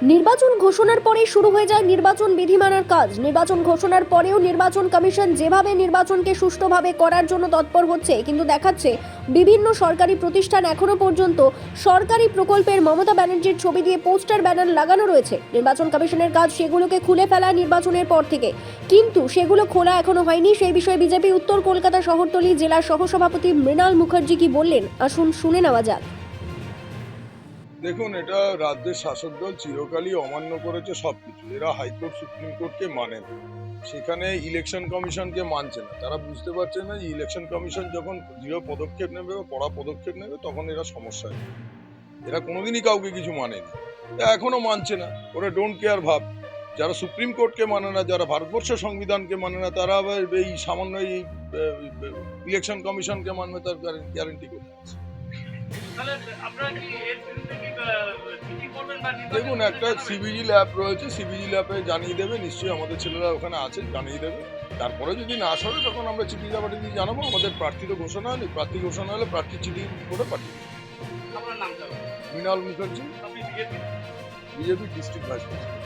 নির্বাচন ঘোষণার পরেই শুরু হয়ে যায় নির্বাচন বিধিমালার কাজ। নির্বাচন ঘোষণার পরেও নির্বাচন কমিশন যেভাবে নির্বাচনকে সুষ্ঠুভাবে করার জন্য তৎপর হচ্ছে, কিন্তু দেখাচ্ছে বিভিন্ন সরকারি প্রতিষ্ঠান এখনো পর্যন্ত সরকারি প্রকল্পের মমতা ব্যানার্জির ছবি দিয়ে পোস্টার ব্যানার লাগানো রয়েছে। নির্বাচন কমিশনের কাজ সেগুলোকে খুলে ফেলা নির্বাচনের পর থেকে, কিন্তু সেগুলো খোলা এখনো হয়নি। সেই বিষয়ে বিজেপি উত্তর কলকাতা শহরতলি জেলার সহসভাপতি মৃণাল মুখার্জি কি বললেন, আসুন শুনে নেওয়া যাক। দেখুন, এটা রাজ্যের শাসক দল চিরকালই অমান্য করেছে সবকিছু। এরা হাইকোর্ট সুপ্রিম কোর্টকে মানে না, সেখানে ইলেকশন কমিশনকে মানছে না। তারা বুঝতে পারছে না যে ইলেকশন কমিশন যখন দৃঢ় পদক্ষেপ নেবে বা কড়া পদক্ষেপ নেবে তখন এরা সমস্যায় পড়বে। এরা কোনোদিনই কাউকে কিছু মানেনি, এখনো মানছে না। ওরা ডোন্ট কেয়ার ভাব। যারা সুপ্রিম কোর্টকে মানে না, যারা ভারতবর্ষের সংবিধানকে মানে না, তারা আবার এই সামান্য এই ইলেকশন কমিশনকে মানবে, তার গ্যারেন্টি কোথায় আছে? দেখুন, একটা সিবিজি ল্যাব রয়েছে, সিবিজি ল্যাবে জানিয়ে দেবে, নিশ্চয়ই আমাদের ছেলেরা ওখানে আছে, জানিয়ে দেবে। তারপরে যদি না সরে তখন আমরা চিঠি পাঠিয়ে দিয়ে জানাবো। আমাদের প্রার্থী তো ঘোষণা হয়নি, প্রার্থী ঘোষণা হলে প্রার্থী চিঠি করে পাঠিয়ে দেবো। Mrinal Mukherjee, BJP district vice president.